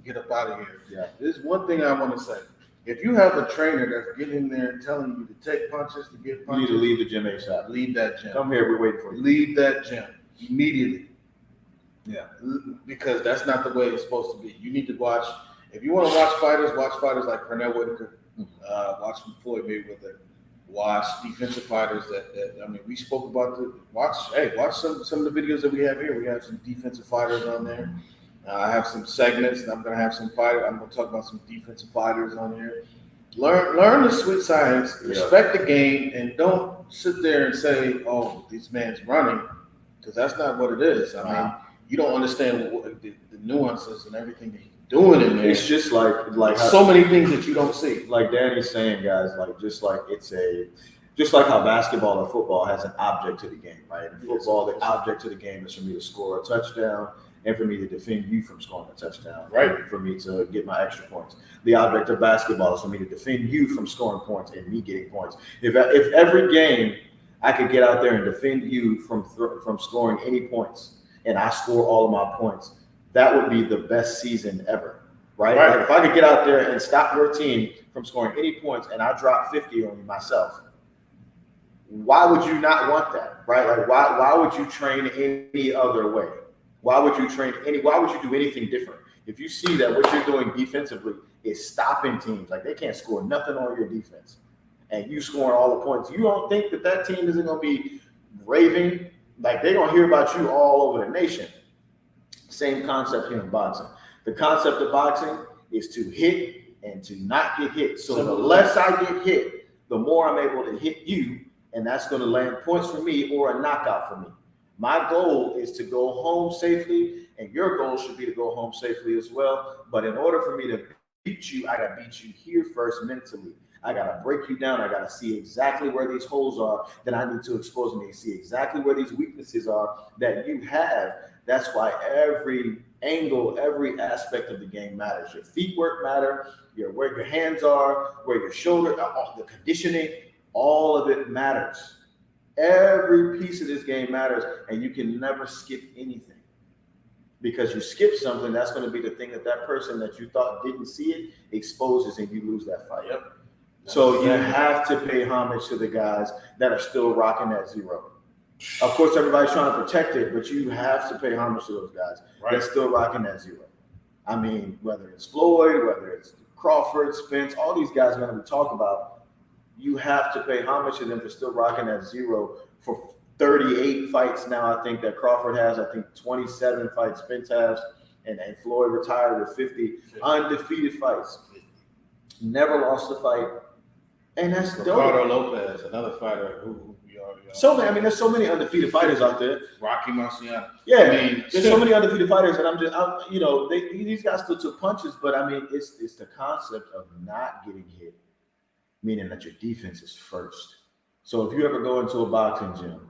get up out of here. Yeah. There's one thing I want to say. If you have a trainer that's getting in there and telling you to take punches, to get punches, you need to leave the gym ASAP. Leave that gym. Come here, we're waiting for you. Leave that gym immediately. Yeah. Because that's not the way it's supposed to be. You need to watch. If you want to watch fighters like Pernell Whitaker, watch Floyd Mayweather, watch defensive fighters we spoke about watch some of the videos that we have here. We have some defensive fighters on there. I have some segments, and I'm going to have some fighters. I'm going to talk about some defensive fighters on here. Learn the sweet science, respect the game, and don't sit there and say, "Oh, this man's running," because that's not what it is. I mean, you don't understand the nuances and everything that he's doing in there. It's just like so many things that you don't see. Like Danny's saying, guys, just like how basketball or football has an object to the game, right? In football, the object to the game is for me to score a touchdown and for me to defend you from scoring a touchdown, right? For me to get my extra points. The object of basketball is for me to defend you from scoring points and me getting points. If every game I could get out there and defend you from scoring any points, and I score all of my points, that would be the best season ever, right? Like if I could get out there and stop your team from scoring any points and I drop 50 on you myself, why would you not want that, right? Like why would you train any other way? Why would you do anything different? If you see that what you're doing defensively is stopping teams, like they can't score nothing on your defense, and you scoring all the points, you don't think that team isn't going to be raving? Like they're going to hear about you all over the nation. Same concept here in boxing. The concept of boxing is to hit and to not get hit. So the less I get hit, the more I'm able to hit you, and that's going to land points for me or a knockout for me. My goal is to go home safely, and your goal should be to go home safely as well. But in order for me to beat you, I got to beat you here first mentally. I got to break you down. I got to see exactly where these holes are that I need to expose me, see exactly where these weaknesses are that you have. That's why every angle, every aspect of the game matters. Your feet work matter, where your hands are, where your shoulder, the conditioning, all of it matters. Every piece of this game matters, and you can never skip anything. Because you skip something, that's going to be the thing that person that you thought didn't see it exposes, and you lose that fight. Yep. So you have to pay homage to the guys that are still rocking at zero. Of course, everybody's trying to protect it, but you have to pay homage to those guys. Right. They're still rocking that zero. I mean, whether it's Floyd, whether it's Crawford, Spence, all these guys are going to be talked about. You have to pay homage to them for still rocking that zero for 38 fights now. I think that Crawford has, I think 27 fights Spence has, and Floyd retired with 50 undefeated fights. Never lost a fight. And that's Ricardo dope. Lopez, another fighter who we already So many, I mean, there's so many undefeated fighters out there. Rocky Marciano. Yeah, I mean, there's so many undefeated fighters, and these guys still took punches, but I mean, it's the concept of not getting hit, meaning that your defense is first. So if you ever go into a boxing gym,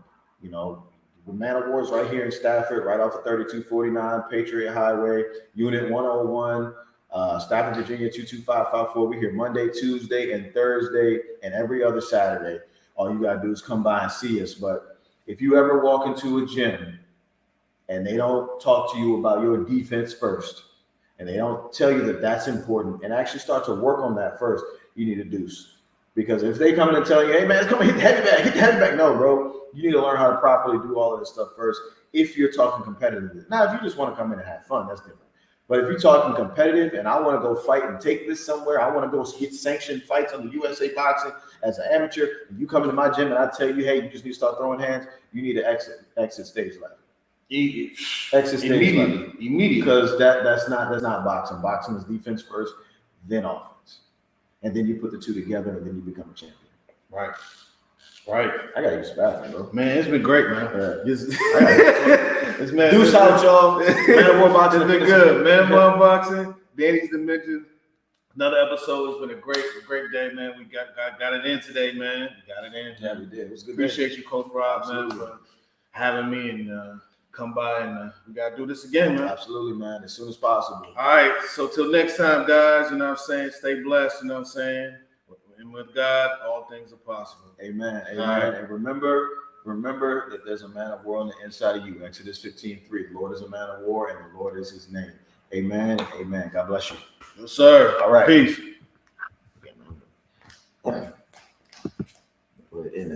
the Man of War is right here in Stafford, right off of 3249 Patriot Highway, Unit 101. Stafford, Virginia 22554. We're here Monday, Tuesday, and Thursday, and every other Saturday. All you gotta do is come by and see us. But if you ever walk into a gym and they don't talk to you about your defense first, and they don't tell you that that's important, and actually start to work on that first, you need a deuce. Because if they come in and tell you, hey man, come hit the heavy bag, hit the heavy bag. No, bro, you need to learn how to properly do all of this stuff first if you're talking competitively. Now, if you just want to come in and have fun, that's different. But if you're talking competitive and I want to go fight and take this somewhere, I want to go get sanctioned fights on the USA Boxing as an amateur. If you come into my gym and I tell you, hey, you just need to start throwing hands, you need to exit stage left. Exit stage Immediately. Because that's not boxing. Boxing is defense first, then offense. And then you put the two together and then you become a champion. Right. I gotta use the bathroom, bro. Man, it's been great, man. It's man. Deuce out, y'all. Man of War Boxing. It's been good. Man of War Boxing. Danny's Dimensions. Another episode. It's been a great day, man. We got it in today, man. We got it in. Yeah, we did. It was a good. Appreciate you, Coach Rob, man, for having me and come by and we gotta do this again, man. Absolutely, man. As soon as possible. All right. So till next time, guys. You know what I'm saying? Stay blessed. You know what I'm saying? And with God, all things are possible. Amen. Right. And remember that there's a man of war on the inside of you. Exodus 15:3. The Lord is a man of war, and the Lord is his name. Amen. Amen. God bless you. Yes, sir. All right. Peace. Put it in there.